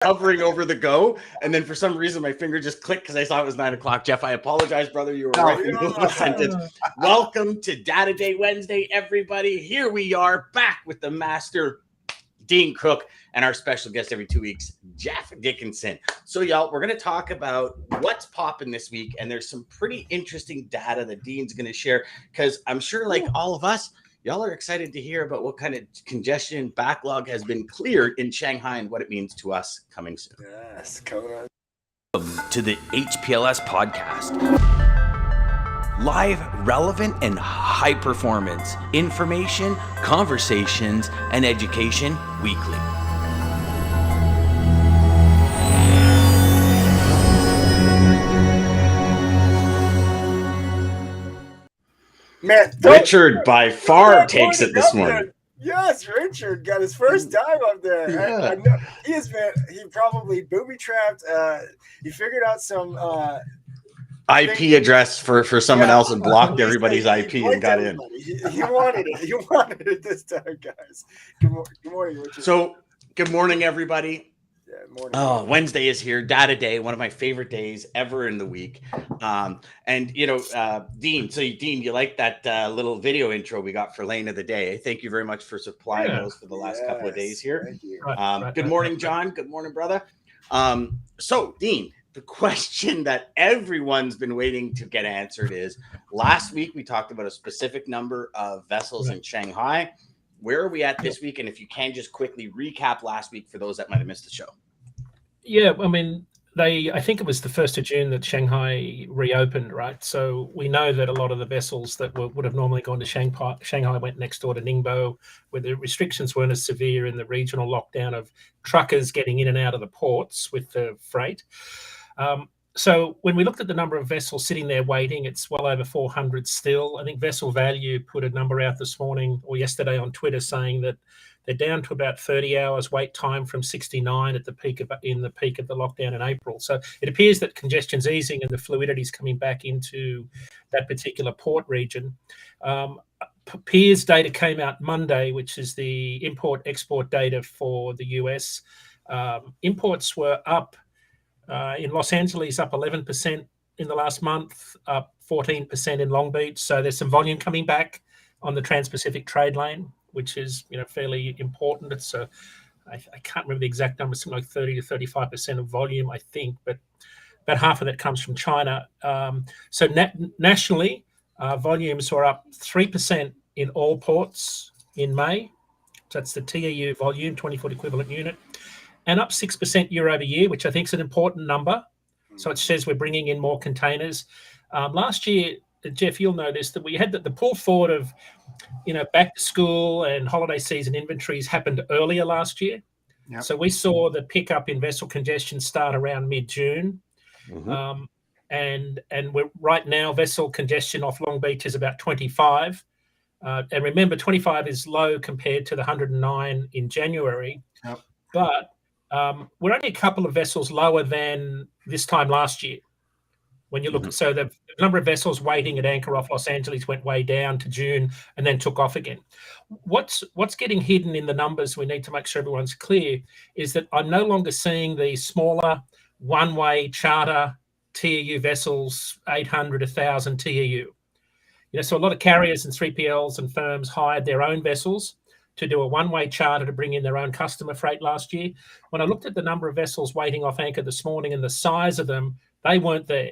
hovering over the go, and then for some reason my finger just clicked because I saw it was 9 o'clock. Jeff, I apologize, brother. You were right in the middle of the sentence. Welcome to Data Day Wednesday, everybody. Here we are back with the master, Dean Cook, and our special guest every 2 weeks, Jeff Dickinson. So, y'all, we're going to talk about what's popping this week, and there's some pretty interesting data that Dean's going to share because I'm sure, like all of us, y'all are excited to hear about what kind of congestion backlog has been cleared in Shanghai and what it means to us coming soon. Yes, coming on. Welcome to the HPLS podcast. Live, relevant, and high performance information, conversations, and education weekly. Man, Richard by far takes it this morning. Yes, Richard got his first time up there. Yeah. I know he is, man. He probably booby trapped. He figured out some IP address for someone else and blocked everybody's IP and got in. He wanted it. He wanted it this time, guys. Good morning, Richard. So, good morning, everybody. Yeah, morning. Oh, Wednesday is here. Data Day, one of my favorite days ever in the week. And you know, Dean. So, Dean, you like that little video intro we got for Lane of the Day? Thank you very much for supplying those for the last couple of days here. Thank you. Good morning, John. Good morning, brother. So, Dean, the question that everyone's been waiting to get answered is: last week we talked about a specific number of vessels in Shanghai. Where are we at this week? And if you can just quickly recap last week for those that might have missed the show. Yeah, I mean, I think it was the 1st of June that Shanghai reopened, right? So we know that a lot of the vessels that would have normally gone to Shanghai went next door to Ningbo, where the restrictions weren't as severe in the regional lockdown of truckers getting in and out of the ports with the freight. So when we looked at the number of vessels sitting there waiting, it's well over 400 still. I think Vessel Value put a number out this morning or yesterday on Twitter saying that they're down to about 30 hours wait time from 69 at the peak of the lockdown in April. So it appears that congestion's easing and the fluidity is coming back into that particular port region. Piers data came out Monday, which is the import-export data for the US. Imports were up. In Los Angeles, up 11% in the last month, up 14% in Long Beach. So there's some volume coming back on the Trans-Pacific trade lane, which is fairly important. It's I can't remember the exact number, something like 30 to 35% of volume, I think, but about half of that comes from China. So nationally, volumes were up 3% in all ports in May. So that's the TEU volume, 20-foot equivalent unit. And up 6% year over year, which I think is an important number. So it says we're bringing in more containers. Last year, Jeff, you'll notice that we had the pull forward of, back to school and holiday season inventories happened earlier last year. Yep. So we saw the pickup in vessel congestion start around mid-June. Mm-hmm. And we're right now, vessel congestion off Long Beach is about 25. And remember, 25 is low compared to the 109 in January. Yep. But we're only a couple of vessels lower than this time last year. When you look at, so the number of vessels waiting at anchor off Los Angeles went way down to June and then took off again. What's getting hidden in the numbers, we need to make sure everyone's clear, is that I'm no longer seeing the smaller one-way charter TEU vessels, 800, 1,000 TEU. So a lot of carriers and 3PLs and firms hired their own vessels to do a one-way charter to bring in their own customer freight last year. When I looked at the number of vessels waiting off anchor this morning and the size of them, they weren't there,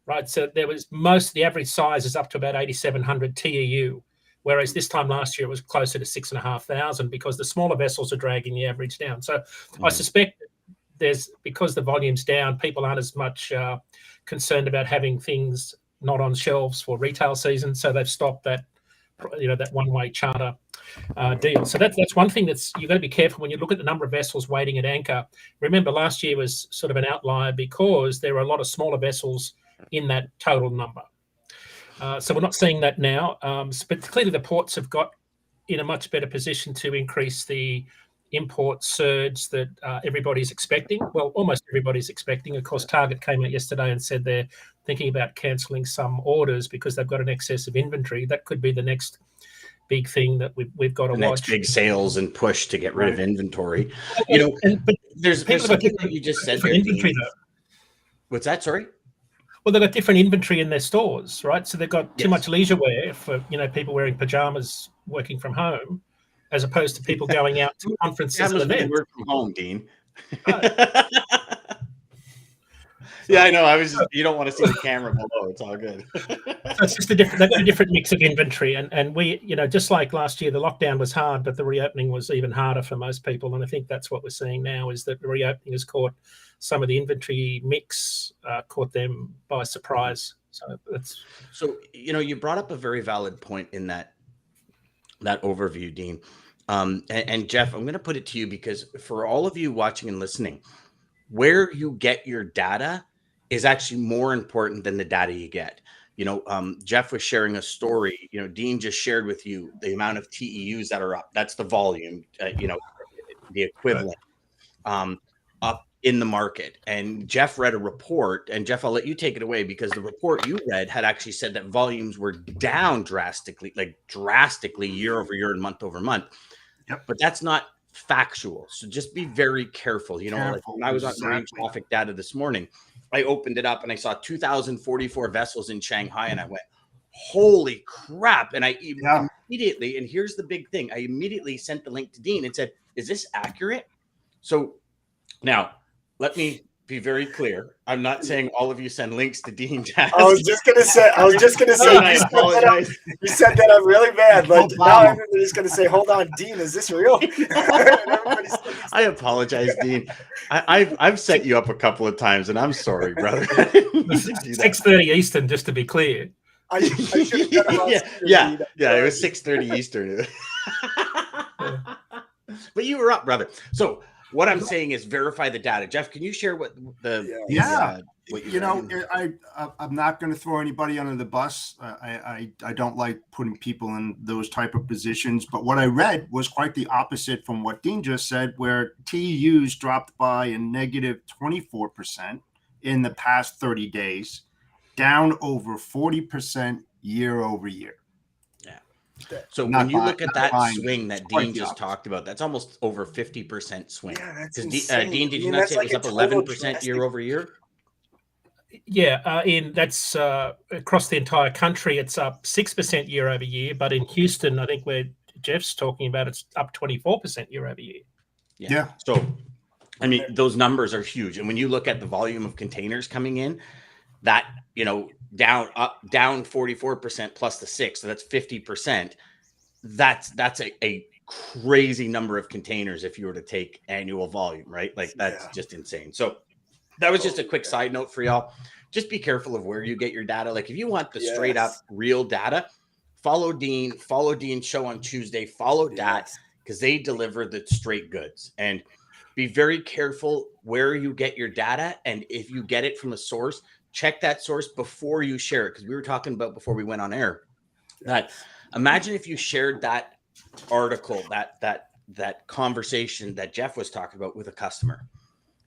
right? So the average size is up to about 8,700 TEU, whereas this time last year it was closer to 6,500 because the smaller vessels are dragging the average down. So I suspect because the volume's down, people aren't as much concerned about having things not on shelves for retail season, so they've stopped that one-way charter deal. So that's one thing you've got to be careful when you look at the number of vessels waiting at anchor. Remember, last year was sort of an outlier because there were a lot of smaller vessels in that total number. So we're not seeing that now. But clearly the ports have got in a much better position to increase the import surge that everybody's expecting. Well, almost everybody's expecting. Of course, Target came out yesterday and said they're thinking about cancelling some orders because they've got an excess of inventory. That could be the next big thing that we've got to watch. Next big sales and push to get rid of inventory. But there's something that you just said there, inventory, Dean. though. What's that? Sorry. Well, they've got different inventory in their stores, right? So they've got too Yes. much leisure wear for people wearing pajamas working from home, as opposed to people going out to conferences and events. Work from home, Dean. Right. Yeah, I know. You don't want to see the camera below. It's all good. So it's just they've got a different mix of inventory, and we, just like last year, the lockdown was hard, but the reopening was even harder for most people, and I think that's what we're seeing now is that the reopening has caught some of the inventory mix, caught them by surprise. So you brought up a very valid point in that overview, Dean. And Jeff, I'm going to put it to you because for all of you watching and listening, where you get your data is actually more important than the data you get. Jeff was sharing a story. Dean just shared with you the amount of TEUs that are up. That's the volume, the equivalent up in the market. And Jeff read a report, and Jeff, I'll let you take it away because the report you read had actually said that volumes were down drastically year over year and month over month. Yep. But that's not factual. So just be very careful. Like when I was on marine traffic data this morning, I opened it up and I saw 2,044 vessels in Shanghai, and I went, holy crap. And I immediately, and here's the big thing, I immediately sent the link to Dean and said, is this accurate? So now let me be very clear. I'm not saying all of you send links to Dean. I was just gonna say. I apologize. You said that I'm really mad. Like now everybody's gonna say, "Hold on, Dean, is this real?" I apologize, Dean. I've set you up a couple of times, and I'm sorry, brother. 6:30 Eastern, just to be clear. I should have done it was 6:30 Eastern. But you were up, brother. So what I'm saying is verify the data. Jeff, can you share what I'm not going to throw anybody under the bus. I don't like putting people in those type of positions. But what I read was quite the opposite from what Dean just said, where TEUs dropped by a negative 24% in the past 30 days, down over 40% year over year. So when you look at that swing that Dean just talked about, that's almost over 50% swing. Yeah, that's insane. Dean, did you not say it was up 11% year over year? Yeah, that's across the entire country, it's up 6% year over year. But in Houston, I think where Jeff's talking about, it's up 24% year over year. Yeah. So, I mean, those numbers are huge. And when you look at the volume of containers coming in, that, down 44% plus the 6, so that's 50%. That's a crazy number of containers if you were to take annual volume, right? Like that's just insane. So that was just a quick side note for y'all. Just be careful of where you get your data. Like if you want the straight up real data, follow Dean's show on Tuesday, follow that because they deliver the straight goods. And be very careful where you get your data. And if you get it from a source, check that source before you share it. Because we were talking about before we went on air that imagine if you shared that article, that conversation that Jeff was talking about with a customer.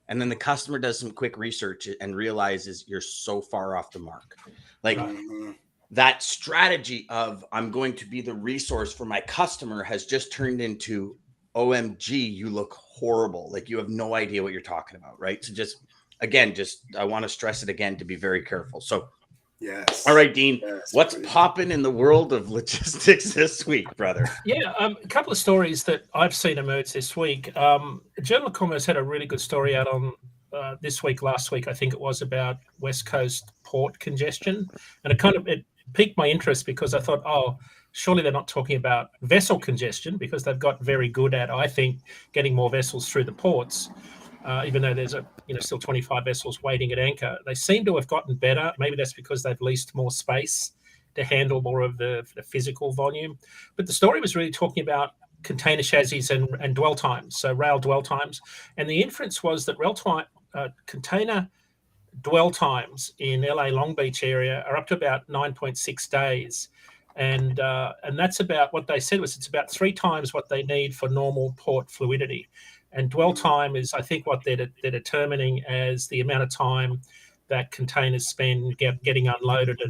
And then the customer does some quick research and realizes you're so far off the mark. Like that strategy of I'm going to be the resource for my customer has just turned into OMG, you look horrible. Like you have no idea what you're talking about. Right. So I want to stress it again to be very careful. So, all right, Dean, what's popping in the world of logistics this week, brother? Yeah, a couple of stories that I've seen emerge this week. Journal of Commerce had a really good story out on last week, I think it was, about West Coast port congestion. And it piqued my interest because I thought, oh, surely they're not talking about vessel congestion because they've got very good at, I think, getting more vessels through the ports. Even though there's still 25 vessels waiting at anchor, they seem to have gotten better. Maybe that's because they've leased more space to handle more of the physical volume. But the story was really talking about container chassis and dwell times, so rail dwell times. And the inference was that container dwell times in LA Long Beach area are up to about 9.6 days. And that's about what they said was it's about 3 times what they need for normal port fluidity. And dwell time is, I think, what they're determining as the amount of time that containers spend getting unloaded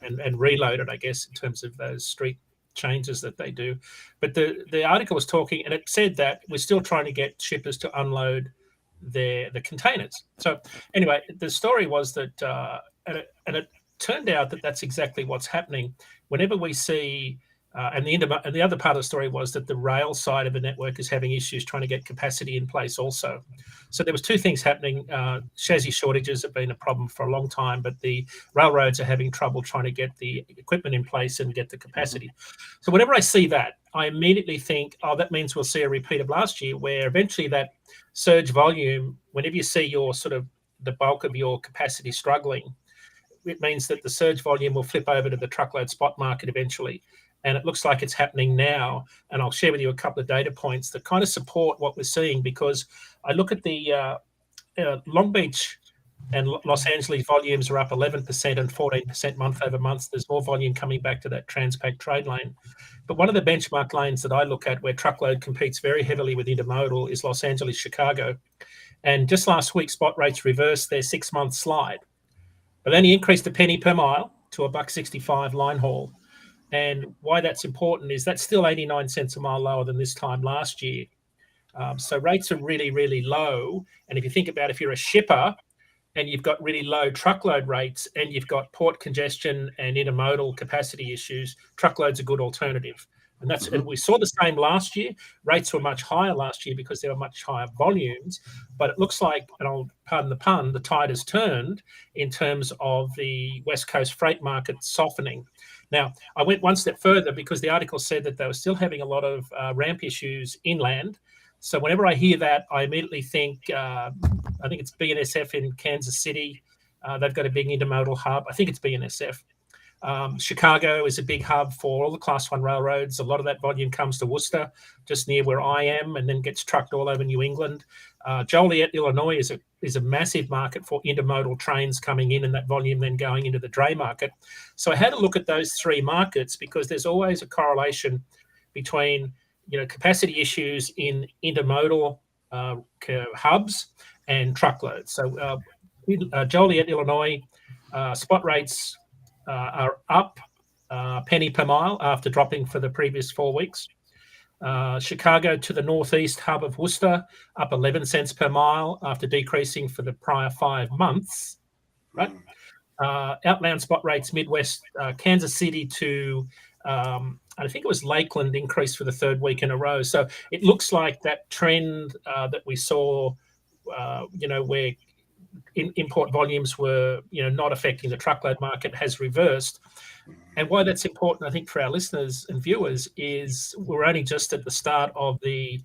and reloaded, I guess, in terms of those street changes that they do. But the article was talking, and it said that we're still trying to get shippers to unload the containers. So anyway, the story was that, and it turned out that that's exactly what's happening. Whenever we see, and the other part of the story was that the rail side of the network is having issues trying to get capacity in place also. So there was two things happening. Chassis shortages have been a problem for a long time, but the railroads are having trouble trying to get the equipment in place and get the capacity. So whenever I see that, I immediately think, oh, that means we'll see a repeat of last year, where eventually that surge volume, whenever you see your sort of the bulk of your capacity struggling, it means that the surge volume will flip over to the truckload spot market eventually. And it looks like it's happening now. And I'll share with you a couple of data points that kind of support what we're seeing, because I look at the Long Beach and Los Angeles volumes are up 11% and 14% month over month. There's more volume coming back to that Transpac trade lane. But one of the benchmark lanes that I look at where truckload competes very heavily with intermodal is Los Angeles, Chicago. And just last week, spot rates reversed their 6-month slide, but only increased a penny per mile to $1.65 line haul. And why that's important is that's still 89 cents a mile lower than this time last year. So rates are really, really low. And if you think about if you're a shipper and you've got really low truckload rates and you've got port congestion and intermodal capacity issues, truckload's a good alternative. And that's and we saw the same last year. Rates were much higher last year because there were much higher volumes. But it looks like, and I'll pardon the pun, the tide has turned in terms of the West Coast freight market softening. Now, I went one step further because the article said that they were still having a lot of ramp issues inland. So whenever I hear that, I immediately think, I think it's BNSF in Kansas City. They've got a big intermodal hub. I think it's BNSF. Chicago is a big hub for all the Class 1 railroads. A lot of that volume comes to Worcester, just near where I am, and then gets trucked all over New England. Joliet, Illinois is a massive market for intermodal trains coming in, and that volume then going into the dray market. So I had to look at those three markets because there's always a correlation between capacity issues in intermodal hubs and truckloads. So Joliet, Illinois, spot rates are up penny per mile after dropping for the previous 4 weeks. Chicago to the northeast hub of Worcester, up 11 cents per mile after decreasing for the prior 5 months. Right. Outbound spot rates Midwest, Kansas City to I think it was Lakeland increased for the 3rd week in a row. So it looks like that trend that we saw, where import volumes were, not affecting the truckload market has reversed. And why that's important, I think, for our listeners and viewers is we're only just at the start of the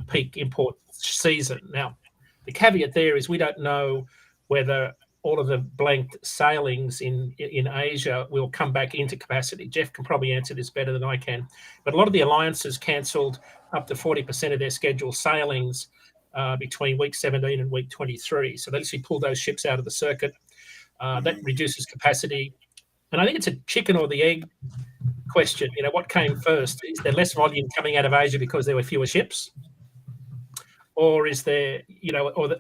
peak import season. Now, the caveat there is we don't know whether all of the blanked sailings in Asia will come back into capacity. Jeff can probably answer this better than I can. But a lot of the alliances cancelled up to 40% of their scheduled sailings between week 17 and week 23. So they actually pull those ships out of the circuit. That reduces capacity. And I think it's a chicken or the egg question. What came first? Is there less volume coming out of Asia because there were fewer ships? Or is there,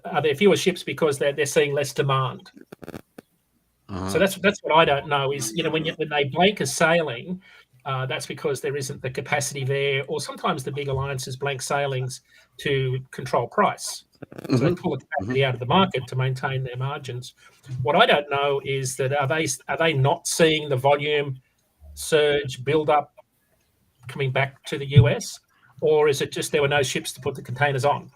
are there fewer ships because they're seeing less demand? So that's what I don't know is, when they blank a sailing, that's because there isn't the capacity there, or sometimes the big alliances blank sailings to control price. So they pull the capacity out of the market to maintain their margins. What I don't know is that are they not seeing the volume surge build up coming back to the US, or is it just there were no ships to put the containers on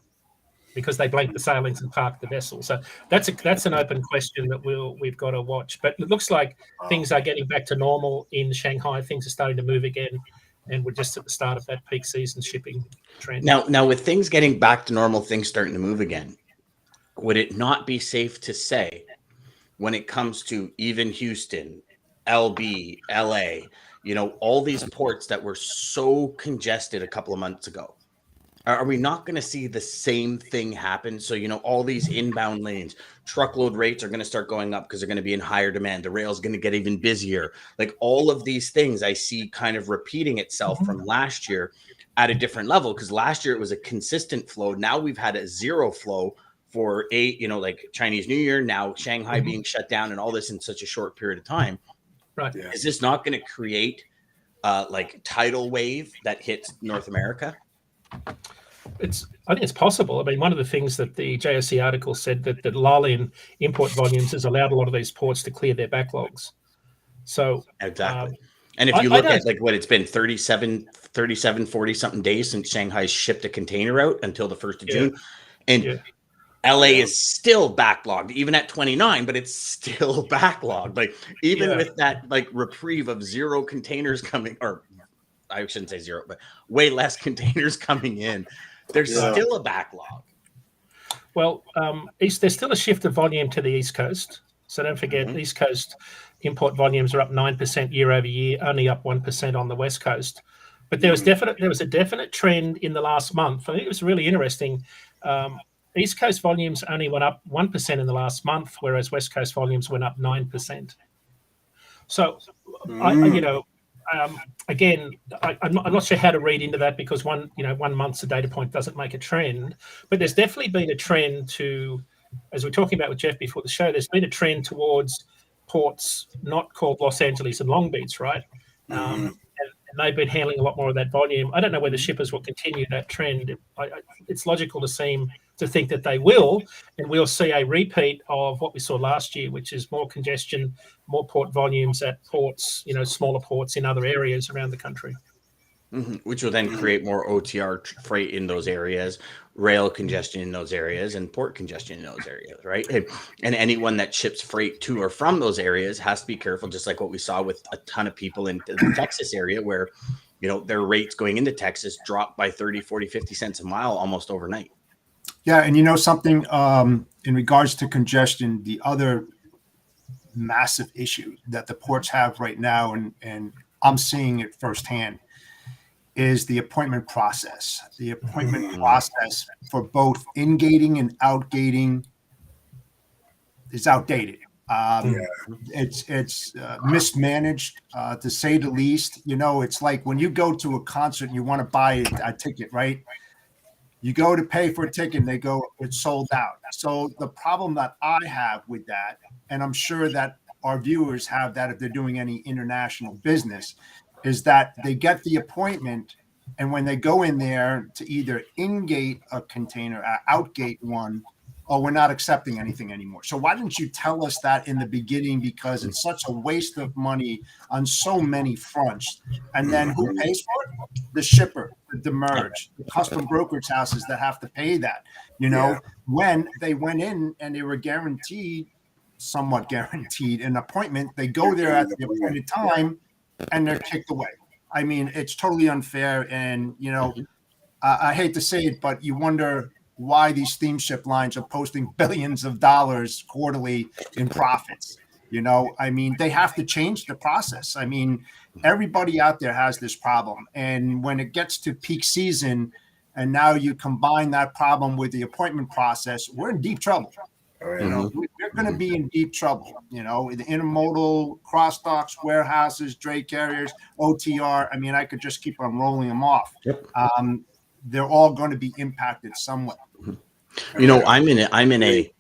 because they blanked the sailings and parked the vessel? So that's an open question that we've got to watch. But it looks like things are getting back to normal in Shanghai. Things are starting to move again, and we're just at the start of that peak season shipping trend. Now with things getting back to normal, things starting to move again, would it not be safe to say when it comes to even Houston, LB, LA, all these ports that were so congested a couple of months ago, are we not going to see the same thing happen? So, all these inbound lanes, truckload rates are going to start going up because they're going to be in higher demand. The rail is going to get even busier. Like all of these things I see kind of repeating itself from last year at a different level, because last year it was a consistent flow. Now we've had a zero flow for like Chinese New Year, now Shanghai being shut down and all this in such a short period of time. Right. Yeah. Is this not going to create like tidal wave that hits North America? I think it's possible. I mean, one of the things that the JOC article said that lull in import volumes has allowed a lot of these ports to clear their backlogs. So exactly. And if you I look at like what it's been 37, 40 something days since Shanghai shipped a container out until the 1st of June. And LA is still backlogged, even at 29, but it's still backlogged. Like even with that like reprieve of 0 containers coming, or I shouldn't say 0, but way less containers coming in, there's still a backlog. Well, there's still a shift of volume to the East Coast. So don't forget, East Coast import volumes are up 9% year over year, only up 1% on the West Coast. But there was a definite trend in the last month. I think it was really interesting. East Coast volumes only went up 1% in the last month, whereas West Coast volumes went up 9%. So, again, I'm not sure how to read into that, because one month's a data point doesn't make a trend. But there's definitely been a trend to, as we were talking about with Jeff before the show, there's been a trend towards ports not called Los Angeles and Long Beach, right? And they've been handling a lot more of that volume. I don't know whether shippers will continue that trend. It's logical to think that they will, and we'll see a repeat of what we saw last year, which is more congestion, more port volumes at ports, smaller ports in other areas around the country. Which will then create more OTR freight in those areas, rail congestion in those areas, and port congestion in those areas, right? And anyone that ships freight to or from those areas has to be careful, just like what we saw with a ton of people in the Texas area, where, their rates going into Texas dropped by 30, 40, 50 cents a mile almost overnight. Yeah, and something in regards to congestion, the other massive issue that the ports have right now, and I'm seeing it firsthand, is the appointment process. The appointment process for both in-gating and out-gating is outdated. It's mismanaged, to say the least. It's like when you go to a concert and you want to buy a ticket, right? You go to pay for a ticket and they go, it's sold out. So the problem that I have with that, and I'm sure that our viewers have that if they're doing any international business, is that they get the appointment, and when they go in there to either in-gate a container, out-gate one, we're not accepting anything anymore. So why didn't you tell us that in the beginning? Because it's such a waste of money on so many fronts. And then who pays for it? The shipper, the demurrage, the custom brokerage houses that have to pay that. When they went in and they were somewhat guaranteed an appointment, they go there at the appointed time and they're kicked away. I mean, it's totally unfair. And, I hate to say it, but you wonder why these steamship lines are posting billions of dollars quarterly in profits. I mean, they have to change the process. I mean, everybody out there has this problem. And when it gets to peak season, and now you combine that problem with the appointment process, we're in deep trouble. We're going to be in deep trouble. The intermodal, cross docks, warehouses, dray carriers, OTR. I mean, I could just keep on rolling them off. They're all going to be impacted somewhat. I'm in a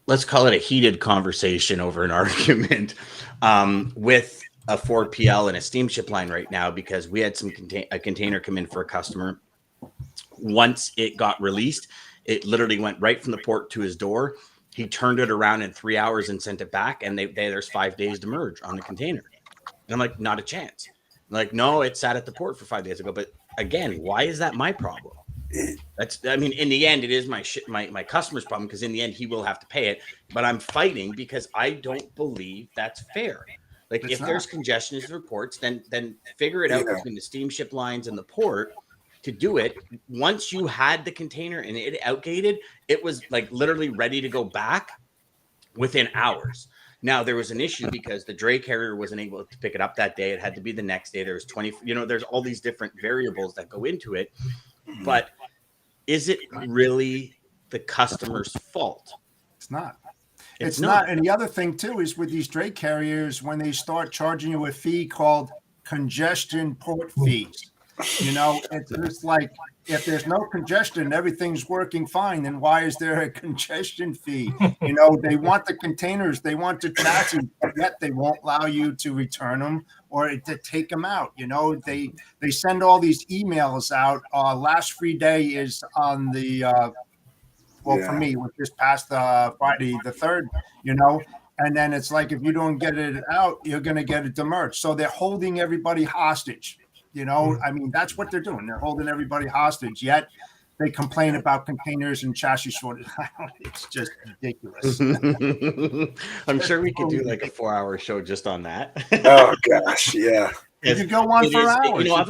let's call it a heated conversation over an argument with a 4PL and a steamship line right now, because we had a container come in for a customer. Once it got released, it literally went right from the port to his door. He turned it around in 3 hours and sent it back, and there's 5 days to merge on the container. And I'm like, not a chance. I'm like, no, it sat at the port for 5 days ago. But again, why is that my problem? In the end, it is my customer's problem, because in the end, he will have to pay it. But I'm fighting because I don't believe that's fair. Like, if there's congestion at the ports, then figure it out between the steamship lines and the port to do it. Once you had the container and it outgated, it was like literally ready to go back within hours. Now, there was an issue because the dray carrier wasn't able to pick it up that day. It had to be the next day. There's there's all these different variables that go into it. But is it really the customer's fault? It's not. It's not. And the other thing, too, is with these dray carriers, when they start charging you a fee called congestion port fees, You know, it's just like, if there's no congestion, everything's working fine, then why is there a congestion fee? You know, they want the containers, they want the chassis, but yet they won't allow you to return them or to take them out. You know, they send all these emails out. Last free day is on the for me, with this past Friday the 3rd, you know, and then it's like, if you don't get it out, you're going to get it demerged. So they're holding everybody hostage. You know, I mean, that's what they're doing. They're holding everybody hostage, yet they complain about containers and chassis shortage. It's just ridiculous. I'm sure we could do like a 4-hour show just on that. Oh gosh, yeah. You could go on for hours. You know, I've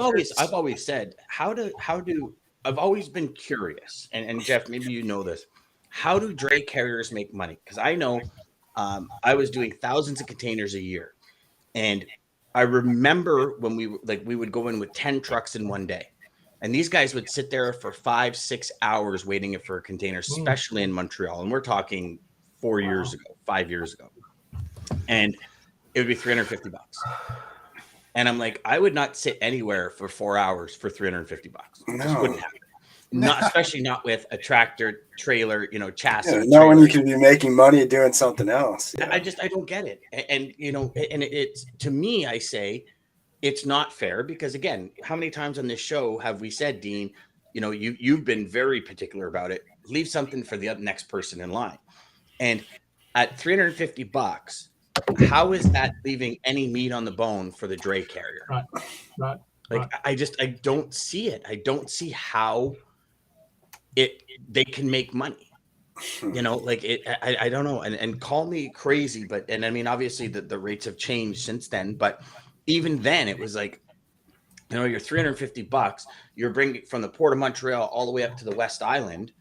always said, I've always been curious, and Jeff, maybe you know this. How do dray carriers make money? Because I know I was doing thousands of containers a year, and I remember when we would go in with 10 trucks in one day, and these guys would sit there for 5-6 hours waiting for a container, especially in Montreal. And we're talking 5 years ago, and it would be $350. And I'm like, I would not sit anywhere for 4 hours for $350. No. Just wouldn't happen. Not, especially not with a tractor, trailer, you know, chassis. Yeah, no one you can be making money doing something else. Yeah. I don't get it. And you know, and it's, to me, I say it's not fair, because again, how many times on this show have we said, Dean, you know, you've been very particular about it. Leave something for the next person in line. And at $350, how is that leaving any meat on the bone for the dray carrier? Right. Like, I don't see it. I don't see how they can make money. You know, like I don't know. And call me crazy, but, and I mean, obviously the rates have changed since then, but even then it was like, you know, you're $350, you're bringing from the Port of Montreal all the way up to the West Island.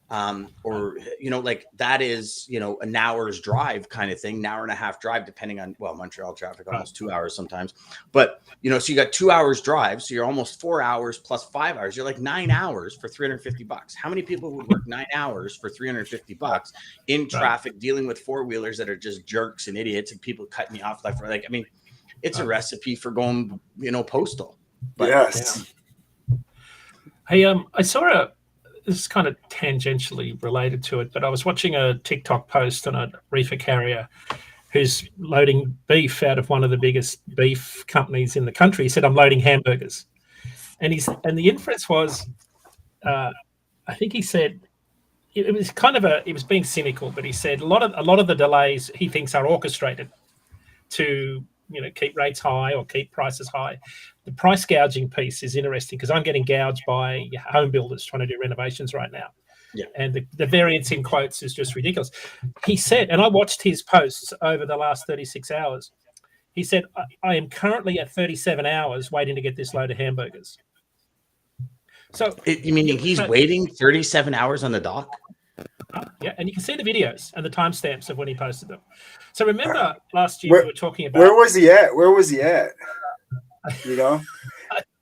Or, you know, like that is, you know, an hour's drive kind of thing, an hour and a half drive, depending on, well, Montreal traffic, almost 2 hours sometimes, but you know, so you got 2 hours drive. So you're almost 4 hours plus 5 hours. You're like 9 hours for $350. How many people would work 9 hours for $350 in traffic, dealing with four-wheelers that are just jerks and idiots and people cutting you off left or right? Like, I mean, it's a recipe for going, you know, postal. But, yes. Yeah. Hey, I saw this is kind of tangentially related to it, but I was watching a TikTok post on a reefer carrier who's loading beef out of one of the biggest beef companies in the country. He said, "I'm loading hamburgers," and the inference was, I think he said, it was being cynical, but he said a lot of the delays he thinks are orchestrated to, you know, keep rates high or keep prices high. The price gouging piece is interesting, because I'm getting gouged by home builders trying to do renovations right now. Yeah. And the variance in quotes is just ridiculous. He said, and I watched his posts over the last 36 hours. He said, I am currently at 37 hours waiting to get this load of hamburgers. So you mean he's waiting 37 hours on the dock? Yeah, and you can see the videos and the timestamps of when he posted them. So remember last year we were talking about, where was he at? You know,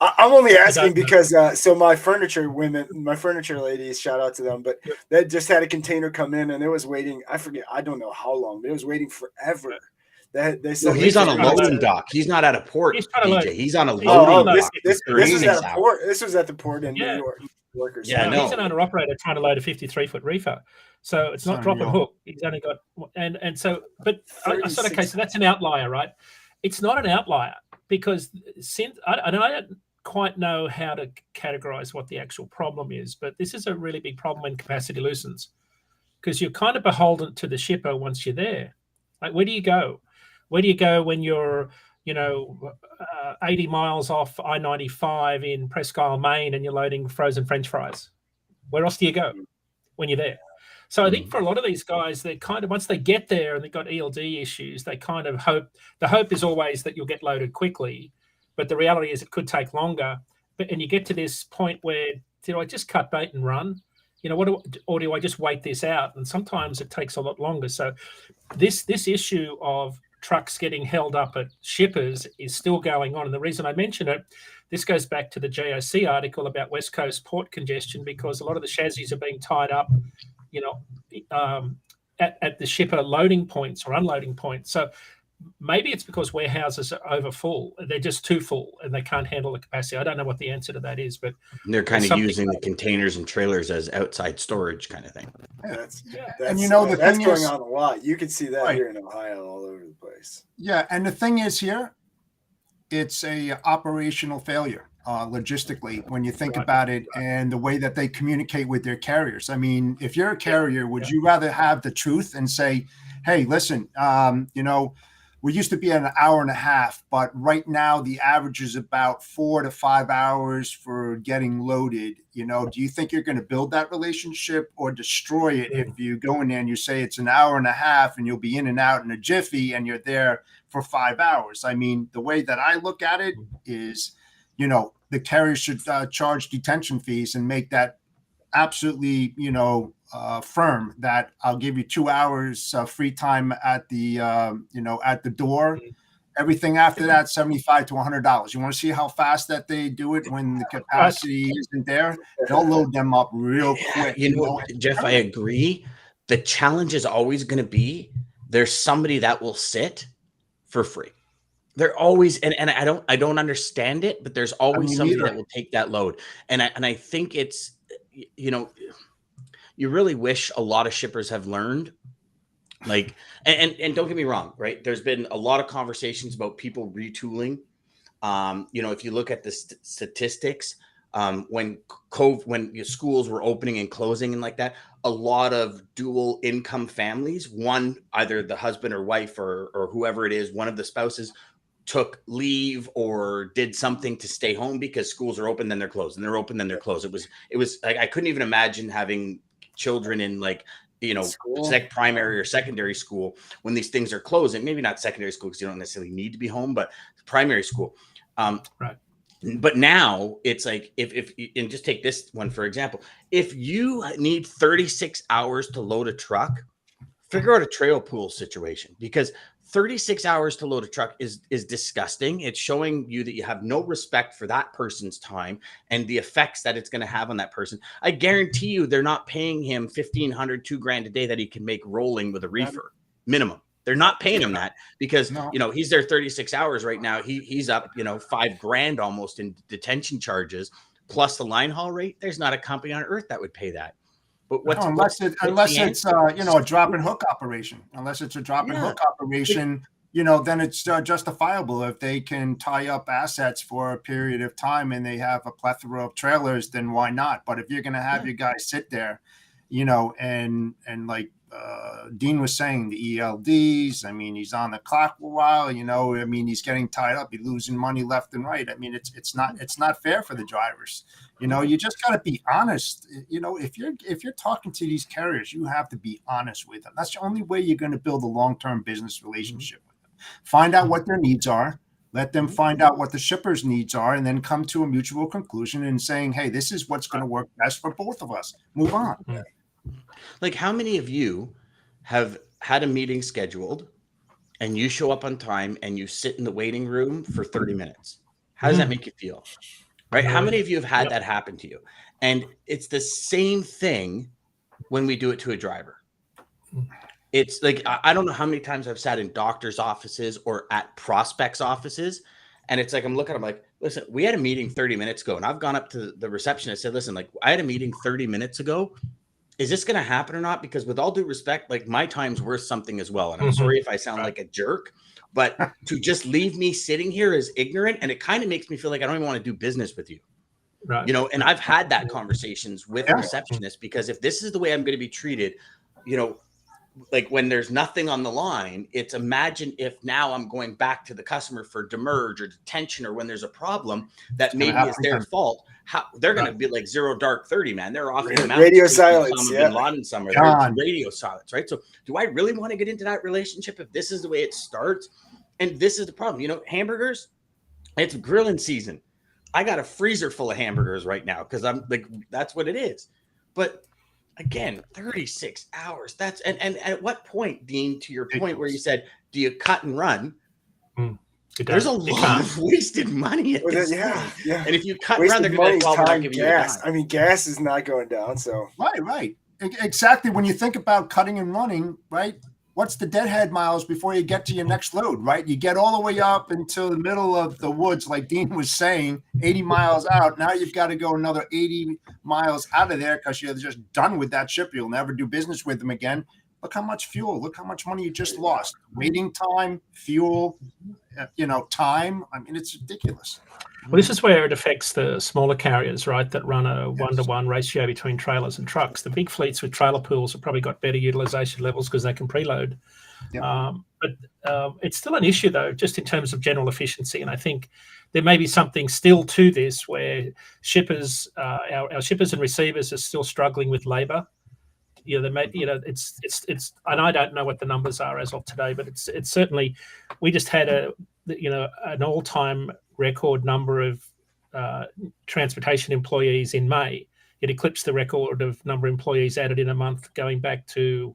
I'm only asking because so my furniture ladies, shout out to them, but they just had a container come in and it was waiting. I don't know how long, but it was waiting forever. They said he's on a loading dock. He's not at a port. He's on a loading dock. This was at a port. This was at the port in New York. Workers. Yeah, no. He's an owner operator trying to load a 53-foot reefer, so it's not drop and hook. He's only got and so, but I said, okay, so that's an outlier, right? It's not an outlier, because since I don't quite know how to categorize what the actual problem is, but this is a really big problem when capacity loosens, because you're kind of beholden to the shipper once you're there. Like, where do you go? Where do you go when you're, you know, 80 miles off I-95 in Presque Isle, Maine, and you're loading frozen French fries? Where else do you go when you're there? So I think for a lot of these guys, they kind of, once they get there and they've got ELD issues, they kind of hope, the hope is always that you'll get loaded quickly, but the reality is it could take longer. And you get to this point where, do I just cut bait and run? You know, or do I just wait this out? And sometimes it takes a lot longer. So this issue of trucks getting held up at shippers is still going on. And the reason I mention it, this goes back to the JOC article about West Coast port congestion, because a lot of the chassis are being tied up, you know, at the shipper loading points or unloading points. So maybe it's because warehouses are over full. They're just too full and they can't handle the capacity. I don't know what the answer to that is, but they're kind of using the containers and trailers as outside storage kind of thing. That's and you know, that's going on a lot. You can see that here in Ohio all over the place. Yeah, and the thing is here, it's a operational failure logistically when you think about it, and the way that they communicate with their carriers. I mean, if you're a carrier, would you rather have the truth and say, hey, listen, you know, we used to be at an hour and a half, but right now the average is about 4 to 5 hours for getting loaded. You know, do you think you're going to build that relationship or destroy it if you go in there and you say it's an hour and a half and you'll be in and out in a jiffy and you're there for 5 hours? I mean, the way that I look at it is, you know, the carrier should charge detention fees and make that absolutely, you know, firm that I'll give you 2 hours free time at the, you know, at the door. Everything after that, $75 to $100. You want to see how fast that they do it when the capacity isn't there? They'll load them up real quick. You know, Jeff, I agree. The challenge is always going to be there's somebody that will sit for free. They're always, and I don't understand it, but there's always somebody that will take that load. And I think it's, you know, you really wish a lot of shippers have learned, like, and don't get me wrong, right? There's been a lot of conversations about people retooling. You know, if you look at the statistics, when schools were opening and closing and like that, a lot of dual income families, one, either the husband or wife or whoever it is, one of the spouses took leave or did something to stay home because schools are open, then they're closed, and they're open, then they're closed. It was like, I couldn't even imagine having children in, like, you know, primary or secondary school when these things are closing. Maybe not secondary school because you don't necessarily need to be home, but primary school. Right. But now it's like, if and just take this one for example, if you need 36 hours to load a truck, figure out a trail pool situation, because 36 hours to load a truck is disgusting. It's showing you that you have no respect for that person's time and the effects that it's going to have on that person. I guarantee you they're not paying him $1,500, $2,000 a day that he can make rolling with a reefer minimum. They're not paying him that because, you know, he's there 36 hours right now. He's up, you know, $5,000 almost in detention charges plus the line haul rate. There's not a company on earth that would pay that. But unless it's you know, a drop and hook operation. Unless it's a drop and hook operation, you know, then it's justifiable if they can tie up assets for a period of time and they have a plethora of trailers. Then why not? But if you're going to have your guys sit there, you know, and like Dean was saying, the ELDs. I mean, he's on the clock for a while. You know, I mean, he's getting tied up. He's losing money left and right. I mean, it's not fair for the drivers. You know, you just got to be honest. You know, if you're talking to these carriers, you have to be honest with them. That's the only way you're going to build a long-term business relationship with them. Find out what their needs are. Let them find out what the shipper's needs are, and then come to a mutual conclusion and saying, hey, this is what's going to work best for both of us. Move on. Like, how many of you have had a meeting scheduled and you show up on time and you sit in the waiting room for 30 minutes? How does that make you feel? Right? How many of you have had that happen to you? And it's the same thing when we do it to a driver. It's like, I don't know how many times I've sat in doctors' offices or at prospects' offices. And it's like, I'm looking, I'm like, listen, we had a meeting 30 minutes ago. And I've gone up to the receptionist and said, listen, like, I had a meeting 30 minutes ago. Is this going to happen or not? Because with all due respect, like, my time's worth something as well. And I'm sorry if I sound like a jerk, but to just leave me sitting here is ignorant. And it kind of makes me feel like I don't even want to do business with you. Right. You know, and I've had that conversations with receptionists, because if this is the way I'm going to be treated, you know, like when there's nothing on the line, it's imagine if now I'm going back to the customer for demurrage or detention, or when there's a problem that maybe is their fault. How they're going to be like zero dark 30, man. They're offering radio silence, somewhere. Radio silence, right? So do I really want to get into that relationship if this is the way it starts? And this is the problem. You know, hamburgers, it's grilling season. I got a freezer full of hamburgers right now because I'm like, that's what it is. But again, 36 hours. That's and at what point, Dean, to your point where you said, do you cut and run? There's a lot of wasted money at this point. Yeah. And if you cut and run, they're going to time, gas. I mean, gas is not going down. So right. Exactly. When you think about cutting and running, right? what's the deadhead miles before you get to your next load, right? You get all the way up until the middle of the woods, like Dean was saying, 80 miles out. Now you've got to go another 80 miles out of there because you're just done with that ship. You'll never do business with them again. Look how much fuel, look how much money you just lost. Waiting time, fuel, time. I mean, it's ridiculous. Well, this is where it affects the smaller carriers, right, that run a one-to-one ratio between trailers and trucks. The big fleets with trailer pools have probably got better utilization levels because they can preload. But it's still an issue, though, just in terms of general efficiency. And I think there may be something still to this where shippers, our shippers and receivers are still struggling with labor. They may, it's, and I don't know what the numbers are as of today, but it's certainly, we just had an all-time record number of transportation employees in May. It eclipsed the record of number of employees added in a month going back to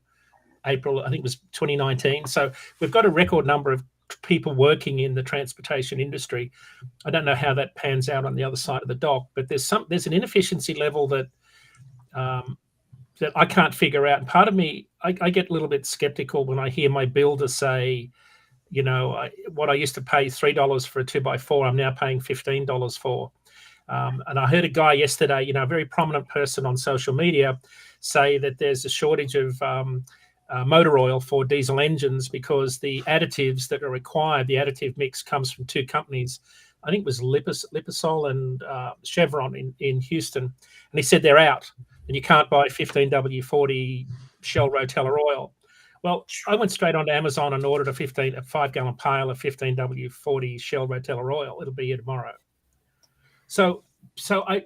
April, I think it was 2019. So we've got a record number of people working in the transportation industry. I don't know how that pans out on the other side of the dock, but there's an inefficiency level that I can't figure out. And part of me, I get a little bit skeptical when I hear my builder say, what I used to pay $3 for a 2x4, I'm now paying $15 for. And I heard a guy yesterday, a very prominent person on social media, say that there's a shortage of motor oil for diesel engines because the additives that are required, the additive mix comes from two companies. I think it was Liposol and Chevron in Houston. And he said they're out and you can't buy 15W40 Shell Rotella oil. Well, I went straight onto Amazon and ordered a 5-gallon pail of 15W40 Shell Rotella oil. It'll be here tomorrow. So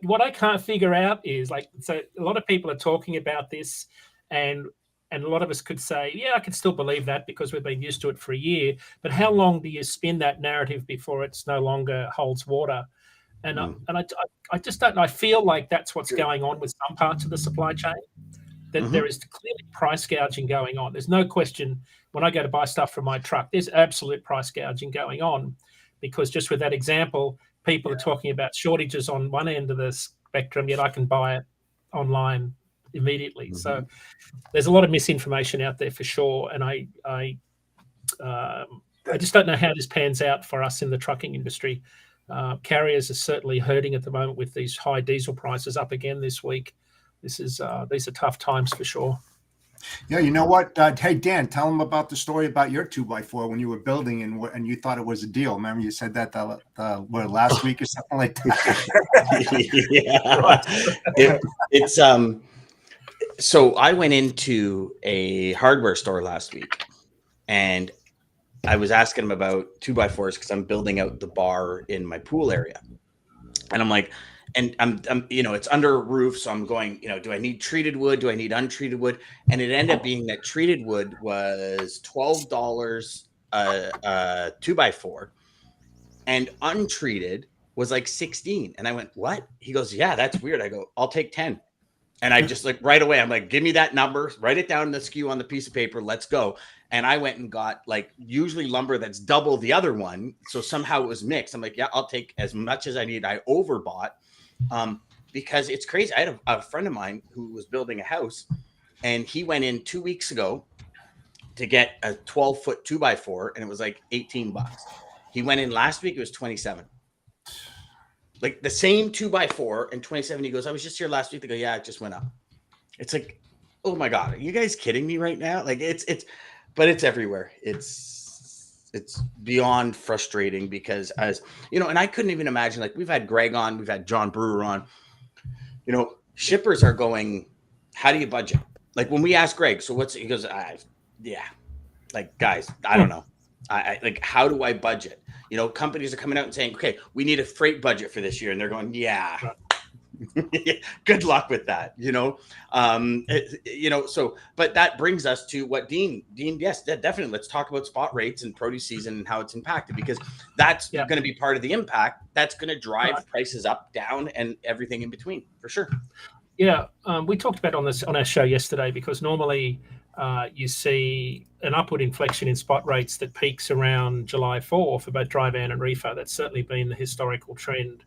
what I can't figure out is so a lot of people are talking about this, and a lot of us could say, yeah, I can still believe that because we've been used to it for a year. But how long do you spin that narrative before it's no longer holds water? And I just don't know. I feel like that's what's going on with some parts of the supply chain. That there is clearly price gouging going on. There's no question when I go to buy stuff from my truck, there's absolute price gouging going on, because just with that example, people are talking about shortages on one end of the spectrum, yet I can buy it online immediately. So there's a lot of misinformation out there for sure. And I just don't know how this pans out for us in the trucking industry. Carriers are certainly hurting at the moment with these high diesel prices up again this week. These are tough times for sure. Yeah, you know what? Hey, Dan, tell them about the story about your 2x4 when you were building and you thought it was a deal. Remember you said that last week or something like that? It's so I went into a hardware store last week and I was asking them about 2x4s because I'm building out the bar in my pool area. And I'm like, and I'm it's under a roof. So I'm going, do I need treated wood? Do I need untreated wood? And it ended up being that treated wood was $12 a 2x4 and untreated was like 16. And I went, what? He goes, yeah, that's weird. I go, I'll take 10. And I just right away, I'm like, give me that number, write it down in the SKU on the piece of paper. Let's go. And I went and got usually lumber that's double the other one. So somehow it was mixed. I'm like, yeah, I'll take as much as I need. I overbought because it's crazy. I had a friend of mine who was building a house and he went in 2 weeks ago to get a 12-foot 2x4 and it was like $18. He went in last week. It was 27. Like the same 2x4 and 27. He goes, I was just here last week. They go, yeah, it just went up. It's like, oh my God, are you guys kidding me right now? Like but it's everywhere. It's beyond frustrating because and I couldn't even imagine, we've had Greg on, we've had John Brewer on, shippers are going, how do you budget? Like when we ask Greg, so he goes, guys, I don't know. I how do I budget? Companies are coming out and saying, okay, we need a freight budget for this year. And they're going, yeah, good luck with that, but that brings us to what Dean, yes, definitely. Let's talk about spot rates and produce season and how it's impacted, because that's going to be part of the impact. That's going to drive prices up, down, and everything in between for sure. Yeah. We talked about on our show yesterday, because normally you see an upward inflection in spot rates that peaks around July 4 for both dry van and reefer. That's certainly been the historical trend.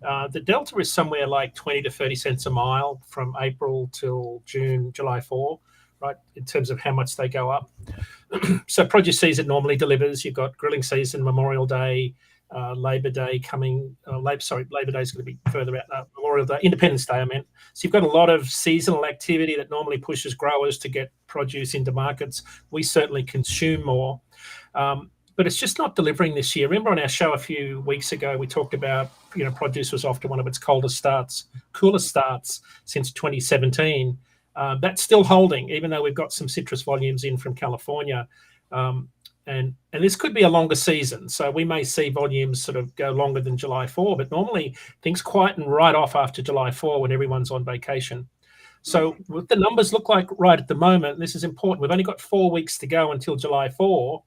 The delta is somewhere like 20 to 30 cents a mile from April till June, July 4. right, in terms of how much they go up. So produce season normally delivers. You've got grilling season, Memorial Day, Labor Day coming. Labor Day is going to be further out. Memorial Day, Independence Day, I meant. So you've got a lot of seasonal activity that normally pushes growers to get produce into markets. We certainly consume more, but it's just not delivering this year. Remember on our show a few weeks ago, we talked about, produce was off to one of its coolest starts since 2017. That's still holding, even though we've got some citrus volumes in from California. And this could be a longer season. So we may see volumes sort of go longer than July 4, but normally things quieten right off after July 4 when everyone's on vacation. So what the numbers look like right at the moment, this is important. We've only got 4 weeks to go until July 4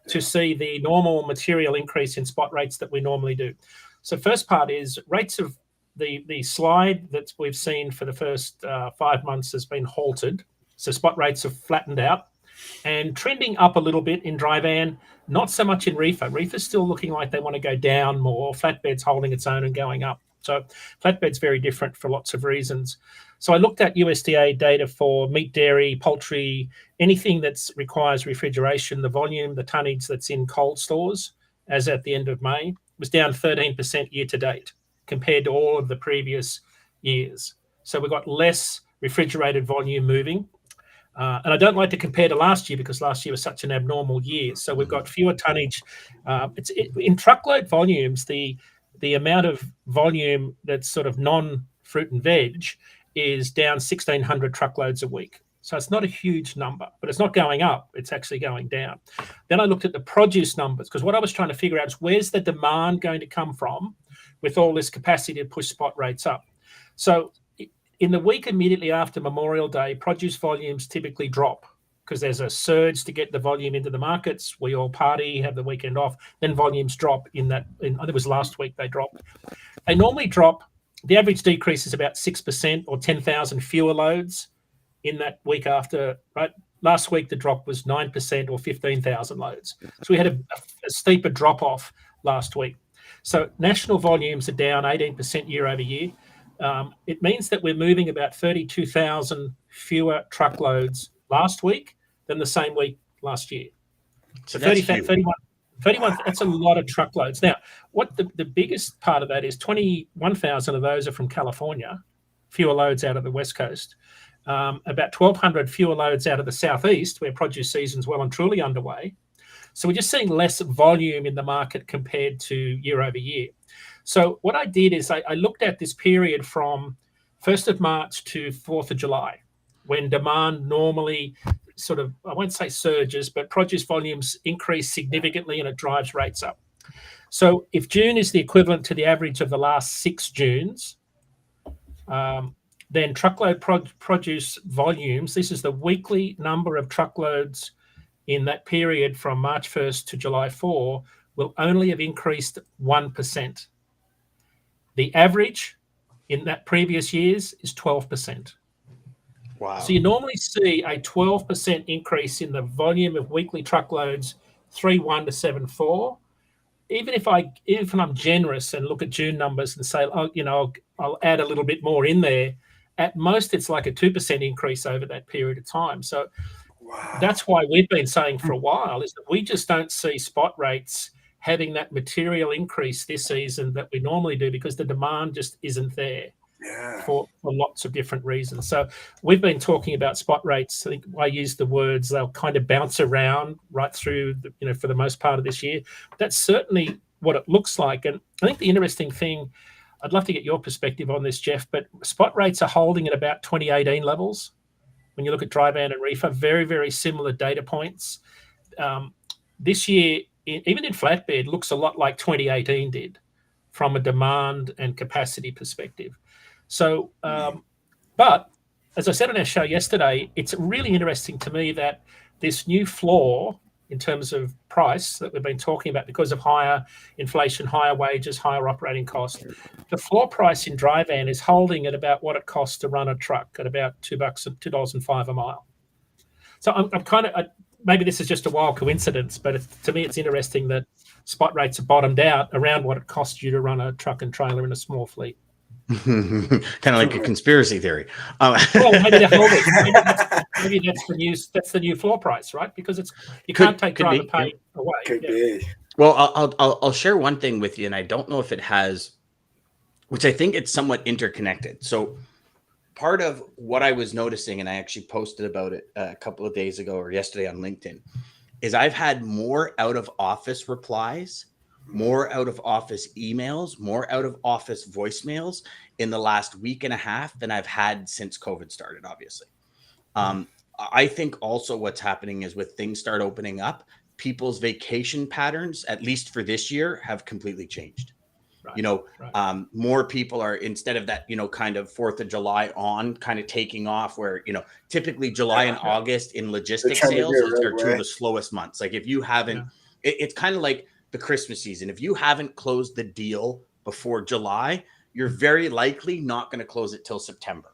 to see the normal material increase in spot rates that we normally do. So first part is rates of the slide that we've seen for the first 5 months has been halted. So spot rates have flattened out and trending up a little bit in dry van, not so much in reefer. Reefer's still looking like they want to go down more. Flatbed's holding its own and going up. So flatbed's very different for lots of reasons. So I looked at USDA data for meat, dairy, poultry, anything that requires refrigeration. The volume, the tonnage that's in cold stores as at the end of May was down 13% year to date compared to all of the previous years. So we've got less refrigerated volume moving. And I don't like to compare to last year because last year was such an abnormal year. So we've got fewer tonnage. In truckload volumes, the amount of volume that's sort of non-fruit and veg is down 1,600 truckloads a week. So it's not a huge number, but it's not going up. It's actually going down. Then I looked at the produce numbers because what I was trying to figure out is where's the demand going to come from with all this capacity to push spot rates up. So in the week immediately after Memorial Day, produce volumes typically drop because there's a surge to get the volume into the markets. We all party, have the weekend off, then volumes drop I think it was last week they dropped. They normally drop, the average decrease is about 6% or 10,000 fewer loads in that week after, right? Last week, the drop was 9% or 15,000 loads. So we had a steeper drop off last week. So national volumes are down 18% year over year. It means that we're moving about 32,000 fewer truckloads last week than the same week last year. So 31, that's a lot of truckloads. Now, what the biggest part of that is 21,000 of those are from California, fewer loads out of the West Coast. About 1,200 fewer loads out of the Southeast, where produce season's well and truly underway. So we're just seeing less volume in the market compared to year over year. So what I did is I looked at this period from 1st of March to 4th of July, when demand normally sort of, I won't say surges, but produce volumes increase significantly and it drives rates up. So if June is the equivalent to the average of the last 6 Junes, then truckload produce volumes, this is the weekly number of truckloads in that period from March 1st to July 4, will only have increased 1%. The average in that previous years is 12%. Wow. So you normally see a 12% increase in the volume of weekly truckloads, 3.1 to 7.4. Even if I'm generous and look at June numbers and say, I'll add a little bit more in there, at most it's like a 2% increase over that period of time. So that's why we've been saying for a while is that we just don't see spot rates having that material increase this season that we normally do because the demand just isn't there for lots of different reasons. So we've been talking about spot rates. I think I use the words they'll kind of bounce around right through, for the most part of this year. That's certainly what it looks like. And I think the interesting thing, I'd love to get your perspective on this, Jeff, but spot rates are holding at about 2018 levels. When you look at dry van and reefer, very, very similar data points. This year, even in flatbed, looks a lot like 2018 did from a demand and capacity perspective. So, but as I said on our show yesterday, it's really interesting to me that this new floor in terms of price that we've been talking about because of higher inflation, higher wages, higher operating costs, the floor price in dry van is holding at about what it costs to run a truck at about $2.05 a mile. So I'm kind of, maybe this is just a wild coincidence, but to me, it's interesting that spot rates have bottomed out around what it costs you to run a truck and trailer in a small fleet. Kind of like a conspiracy theory. Well, maybe they're holding. Maybe that's the new floor price, right? Because you can't take driver pay away. Could be. Well, I'll share one thing with you, and I don't know if it has, which I think it's somewhat interconnected. So part of what I was noticing, and I actually posted about it a couple of days ago or yesterday on LinkedIn, is I've had more out of office replies, more out of office emails, more out of office voicemails in the last week and a half than I've had since COVID started, obviously. I think also what's happening is with things start opening up, people's vacation patterns, at least for this year, have completely changed. Right. More people are, instead of that, kind of 4th of July on kind of taking off where, typically July and August in logistics sales are two of the slowest months. Like if you haven't, it's kind of like the Christmas season. If you haven't closed the deal before July, you're very likely not going to close it till September,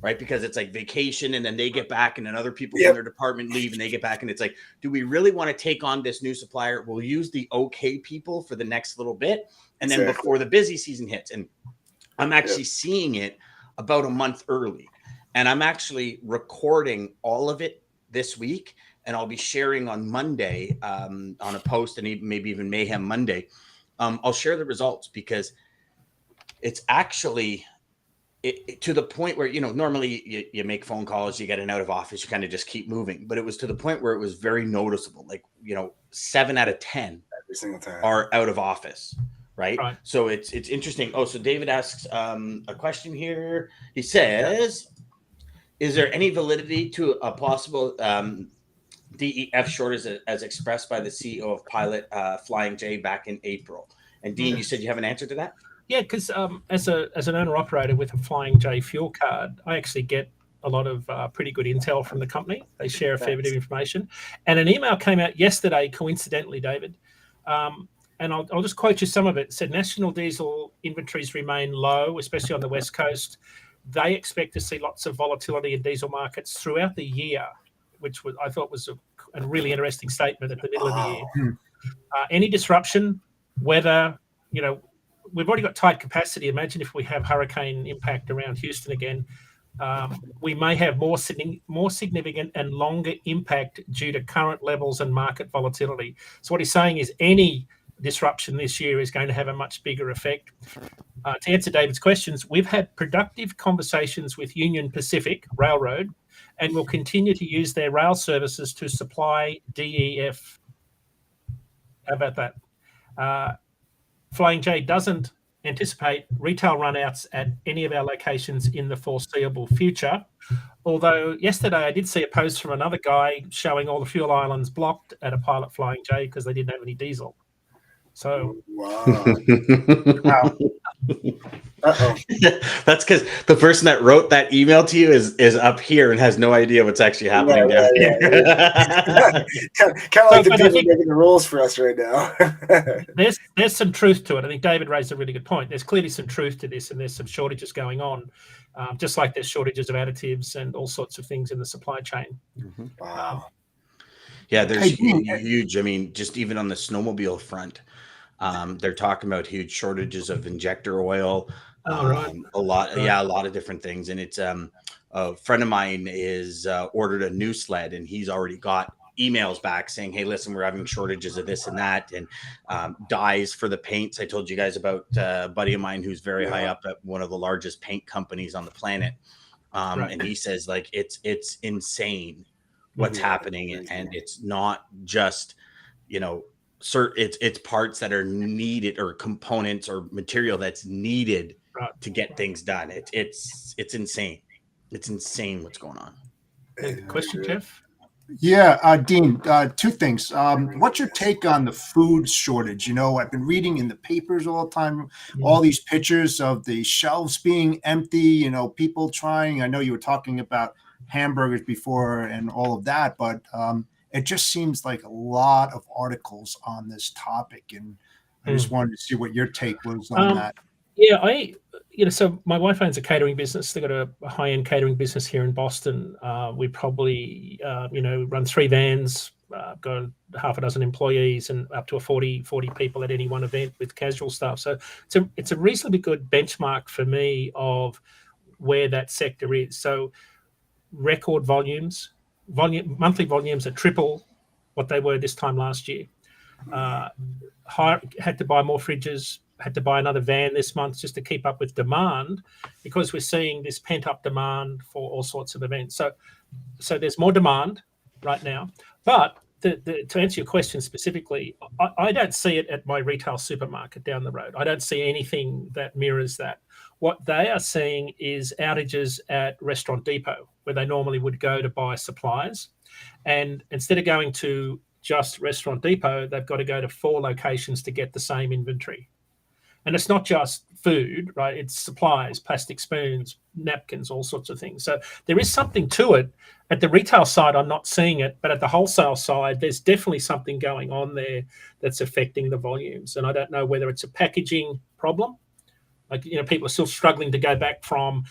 right? Because it's like vacation and then they get back and then other people from their department leave and they get back. And it's like, do we really want to take on this new supplier? We'll use the okay people for the next little bit. And then before the busy season hits, and I'm actually seeing it about a month early, and I'm actually recording all of it this week, and I'll be sharing on Monday on a post, and maybe even Mayhem Monday. I'll share the results because it's actually to the point where, normally you make phone calls, you get an out of office, you kind of just keep moving, but it was to the point where it was very noticeable. Like, 7 out of 10 every single time are out of office. Right. So it's interesting. Oh, so David asks a question here. He says, is there any validity to a possible DEF shortage as expressed by the CEO of Pilot Flying J back in April? And Dean, you said you have an answer to that? Yeah, because as an owner operator with a Flying J fuel card, I actually get a lot of pretty good intel from the company. They share a fair bit of information. And an email came out yesterday, coincidentally, David, and I'll just quote you some of it. It said, national diesel inventories remain low, especially on the West Coast. They expect to see lots of volatility in diesel markets throughout the year, which I thought was a really interesting statement at the middle of the year. Any disruption, weather, we've already got tight capacity. Imagine if we have hurricane impact around Houston again. We may have more significant and longer impact due to current levels and market volatility. So what he's saying is any disruption this year is going to have a much bigger effect. To answer David's questions, we've had productive conversations with Union Pacific Railroad and will continue to use their rail services to supply DEF. How about that? Flying J doesn't anticipate retail runouts at any of our locations in the foreseeable future. Although yesterday I did see a post from another guy showing all the fuel islands blocked at a Pilot Flying J because they didn't have any diesel. So wow. That's because the person that wrote that email to you is up here and has no idea what's actually happening down here. Kind of like the people making the rules for us right now. There's some truth to it. I think David raised a really good point. There's clearly some truth to this, and there's some shortages going on, just like there's shortages of additives and all sorts of things in the supply chain. Mm-hmm. Wow. Yeah, there's huge. I mean, just even on the snowmobile front, they're talking about huge shortages of injector oil. A lot of different things. And it's a friend of mine is ordered a new sled, and he's already got emails back saying, hey, listen, we're having shortages of this and that, and dyes for the paints. I told you guys about a buddy of mine who's very high up at one of the largest paint companies on the planet. And he says, like, it's insane what's happening. And it's not just, it's parts that are needed or components or material that's needed to get things done. It's insane. It's insane what's going on. Question, Jeff? Yeah, Dean, two things. What's your take on the food shortage? I've been reading in the papers all the time, all these pictures of the shelves being empty, people trying. I know you were talking about hamburgers before and all of that, but it just seems like a lot of articles on this topic. And I just wanted to see what your take was on that. Yeah, so my wife owns a catering business. They've got a high-end catering business here in Boston. We probably, run 3 vans got half a dozen employees and up to 40 people at any one event with casual staff. So it's a reasonably good benchmark for me of where that sector is. So record monthly volumes are triple what they were this time last year. Had to buy more fridges, had to buy another van this month just to keep up with demand, because we're seeing this pent-up demand for all sorts of events. So there's more demand right now. But to answer your question specifically, I don't see it at my retail supermarket down the road. I don't see anything that mirrors that. What they are seeing is outages at Restaurant Depot, where they normally would go to buy supplies. And instead of going to just Restaurant Depot, they've got to go to 4 locations to get the same inventory. And it's not just food, right? It's supplies, plastic spoons, napkins, all sorts of things. So there is something to it. At the retail side, I'm not seeing it, but at the wholesale side, there's definitely something going on there that's affecting the volumes. And I don't know whether it's a packaging problem. Like, people are still struggling to go back from,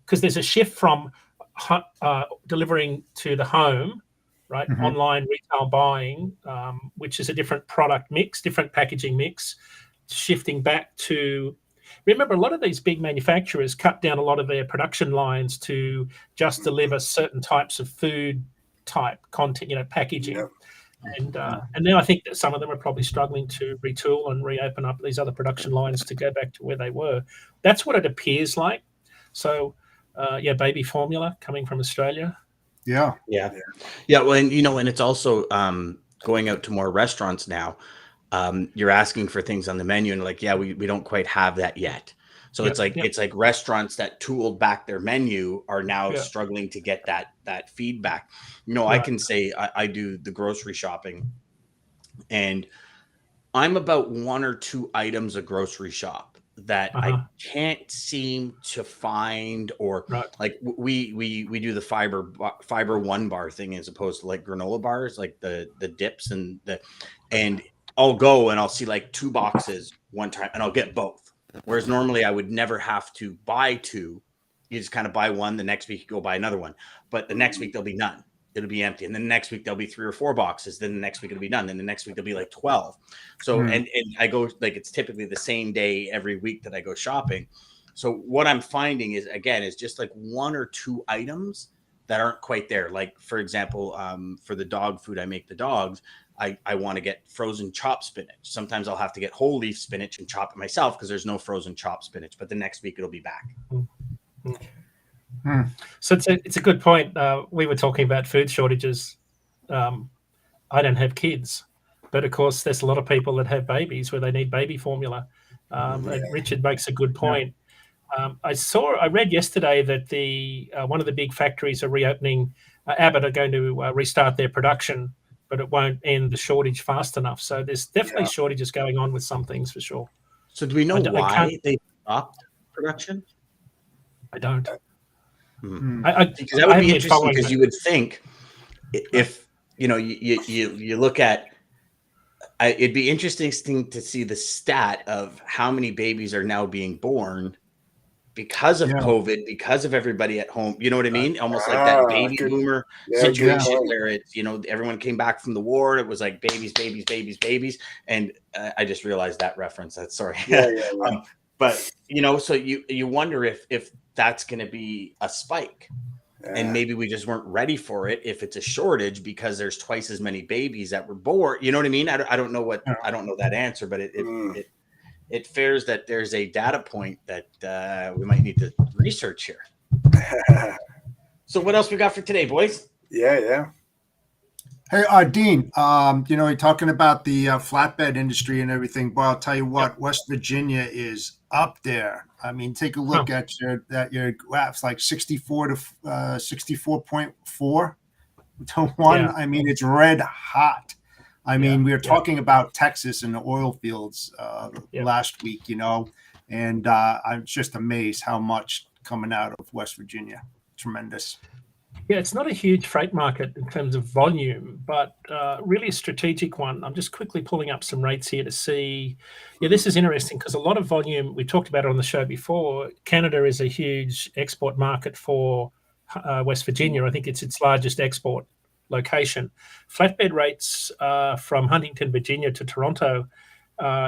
because there's a shift from delivering to the home, right? Mm-hmm. Online retail buying, which is a different product mix, different packaging mix, shifting back to, remember, a lot of these big manufacturers cut down a lot of their production lines to just deliver certain types of food type content, packaging. Yep. And now I think that some of them are probably struggling to retool and reopen up these other production lines to go back to where they were. That's what it appears like. So, baby formula coming from Australia. Yeah. Well, and and it's also going out to more restaurants now. You're asking for things on the menu, and we don't quite have that yet. So it's like restaurants that tooled back their menu are now struggling to get that feedback. I can say I do the grocery shopping, and I'm about 1 or 2 items a grocery shop that I can't seem to find, or like we do the fiber 1 bar thing as opposed to like granola bars, like the dips and I'll go and I'll see like 2 boxes one time and I'll get both. Whereas normally I would never have to buy 2. You just kind of buy one, the next week you go buy another one, but the next week there'll be none. It'll be empty. And then the next week there'll be 3 or 4 boxes. Then the next week it'll be done. Then the next week there'll be like 12. So, and I go, like, it's typically the same day every week that I go shopping. So what I'm finding is just like 1 or 2 items that aren't quite there. Like, for example, for the dog food I make the dogs, I want to get frozen chopped spinach. Sometimes I'll have to get whole leaf spinach and chop it myself because there's no frozen chopped spinach, but the next week it'll be back. So it's a good point. We were talking about food shortages. I don't have kids, but of course there's a lot of people that have babies where they need baby formula. And Richard makes a good point. I read yesterday that one of the big factories are reopening. Abbott are going to restart their production, but it won't end the shortage fast enough. So there's definitely shortages going on with some things for sure. So do we know why they stopped production? I don't. Because that would be interesting, because you would think if you look at, it'd be interesting to see the stat of how many babies are now being born because of COVID, because of everybody at home. You know what I mean? Almost like that baby boomer situation where it's, everyone came back from the war. It was like babies. And I just realized that reference. That's sorry. But, so you wonder if that's going to be a spike. And maybe we just weren't ready for it if it's a shortage because there's twice as many babies that were born. You know what I mean? I don't know I don't know that answer, but it fares that there's a data point that we might need to research here. So what else we got for today, boys? Yeah. Hey, Dean, you're talking about the flatbed industry and everything. But I'll tell you what, West Virginia is up there. I mean, take a look at your graphs, like 64 to 64.4 to 1. I mean, it's red hot. I mean, we were talking about Texas and the oil fields last week, and I'm just amazed how much coming out of West Virginia. Tremendous. Yeah, it's not a huge freight market in terms of volume, but really a strategic one. I'm just quickly pulling up some rates here to see. Yeah, this is interesting because a lot of volume, we talked about it on the show before. Canada is a huge export market for West Virginia. I think it's its largest export location. Flatbed rates from Huntington, Virginia to Toronto,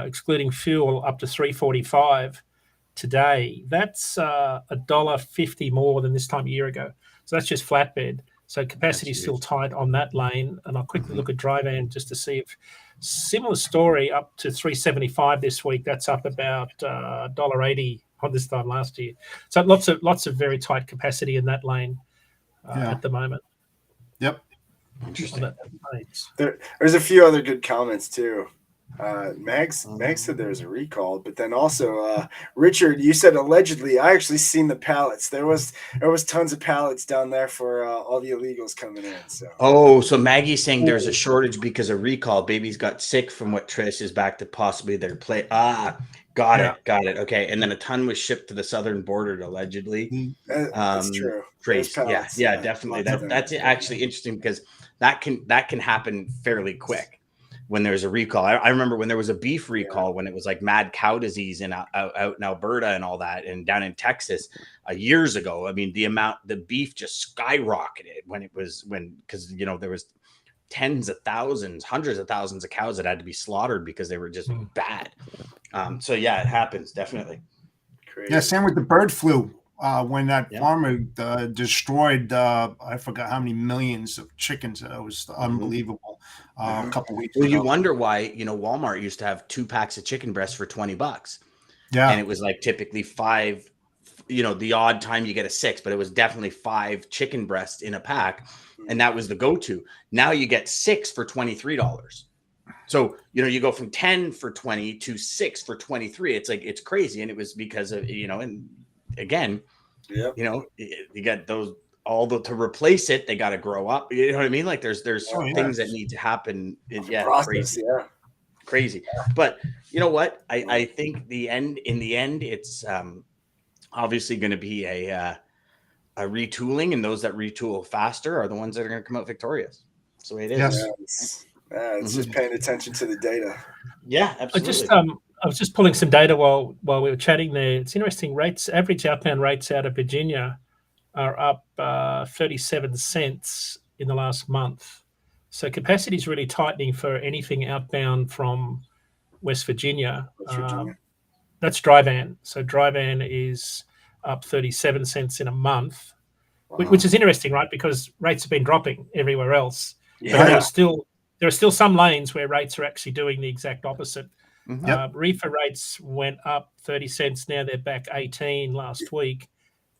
excluding fuel, up to $3.45 today. That's $1.50 more than this time a year ago. So that's just flatbed. So capacity is still tight on that lane. And I'll quickly look at dry van just to see if similar story, up to $3.75 this week. That's up about $1.80 on this time last year. So lots of very tight capacity in that lane at the moment. Yep. Interesting. There's a few other good comments too. Meg said there's a recall, but then also Richard, you said allegedly. I actually seen the pallets. There was tons of pallets down there for all the illegals coming in. So Maggie's saying there's a shortage because of recall. Babies got sick from what Trish is back to possibly their play. Got it. Okay, and then a ton was shipped to the southern border allegedly. That's true. Crazy. Yeah, definitely. That's actually interesting because that can happen fairly quick when there's a recall. I remember when there was a beef recall when it was like mad cow disease out in Alberta and all that, and down in Texas years ago. I mean, the beef just skyrocketed because there was tens of thousands, hundreds of thousands of cows that had to be slaughtered because they were just bad. So yeah, it happens definitely. Crazy. Yeah, same with the bird flu. When that farmer destroyed, I forgot how many millions of chickens. It was unbelievable. A couple weeks ago. You wonder why, Walmart used to have 2 packs of chicken breasts for $20. Yeah. And it was like typically 5, the odd time you get a 6, but it was definitely 5 chicken breasts in a pack. And that was the go-to. Now you get 6 for $23. So, you go from 10 for 20 to 6 for 23. It's like, it's crazy. And it was because of, and again, you got those to replace it, they got to grow up. You know what I mean? Like there's things that need to happen. Process, crazy. But you know what? I think in the end, it's obviously going to be a retooling, and those that retool faster are the ones that are going to come out victorious. That's the way it is. Yes. It's just paying attention to the data. Yeah, absolutely. I was just pulling some data while we were chatting there. It's interesting. Average outbound rates out of Virginia are up 37 cents in the last month. So capacity is really tightening for anything outbound from West Virginia. That's dry van. So dry van is up 37 cents in a month, which is interesting, right? Because rates have been dropping everywhere else. Yeah. But there are still some lanes where rates are actually doing the exact opposite. Reefer rates went up 30 cents. Now they're back 18 last week.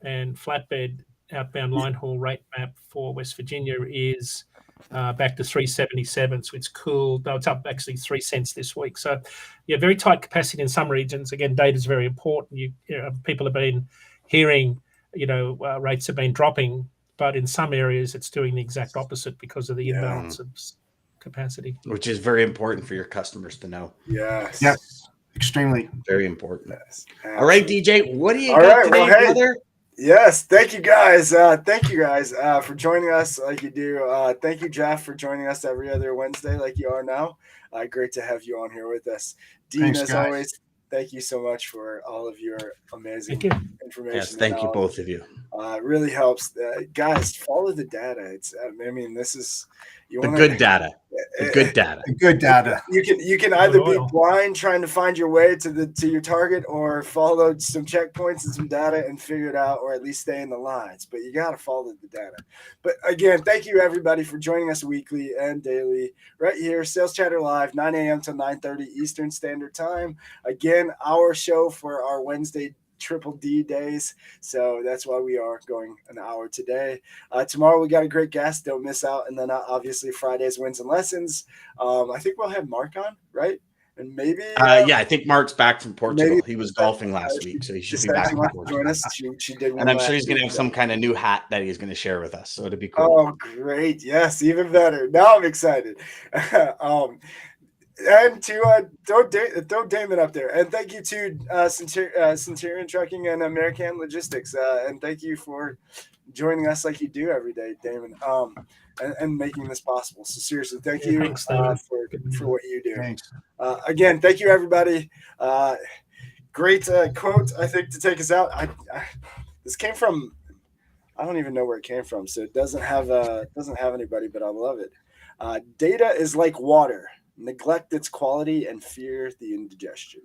And flatbed outbound line haul rate map for West Virginia is back to 3.77. So it's cool. No, it's up actually 3 cents this week. So very tight capacity in some regions. Again, data is very important. People have been hearing, rates have been dropping, but in some areas it's doing the exact opposite because of the imbalance of capacity, which is very important for your customers to know. Yes. Yeah. Extremely. Very important. Yes. All right, DJ, what do you got today, brother? Yes, thank you guys. For joining us like you do. Thank you, Jeff, for joining us every other Wednesday like you are now. Great to have you on here with us. Dean, as always, thank you so much for all of your amazing information. Yes, thank you, both of you. It really helps. Guys, follow the data. It's, this is good data. Good data. Good data. You can either be blind trying to find your way to your target, or follow some checkpoints and some data and figure it out, or at least stay in the lines. But you got to follow the data. But again, thank you everybody for joining us weekly and daily right here, Sales Chatter Live, 9 a.m. to 9:30 Eastern Standard Time. Again, our show for our Wednesday Triple D days, so that's why we are going an hour today. Tomorrow we got a great guest, don't miss out. And then obviously Fridays wins and lessons. I think we'll have Mark on, right? And maybe I think Mark's back from Portugal. He was golfing last week, so he should be back. Join us. She did, and I'm sure he's going to have some kind of new hat that he's going to share with us. So it'd be cool. Oh, great! Yes, even better. Now I'm excited. And to throw Daman up there, and thank you to Centurion Trucking and American Logistics, and thank you for joining us like you do every day, Daman, and making this possible. So seriously, thank you for what you do. Thanks. Again, thank you everybody. Great quote, I think, to take us out. This came from I don't even know where it came from, so it doesn't have anybody, but I love it. Data is like water: neglect its quality and fear the indigestion.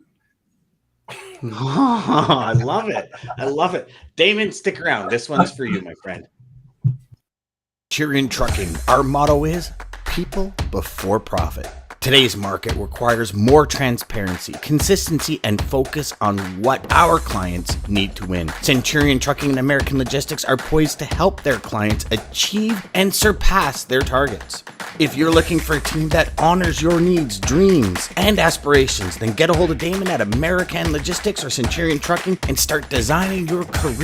Oh, I love it. I love it. Daman, stick around. This one's for you, my friend. Centurion Trucking, our motto is people before profit. Today's market requires more transparency, consistency, and focus on what our clients need to win. Centurion Trucking and American Logistics are poised to help their clients achieve and surpass their targets. If you're looking for a team that honors your needs, dreams, and aspirations, then get a hold of Daman at American Logistics or Centurion Trucking and start designing your career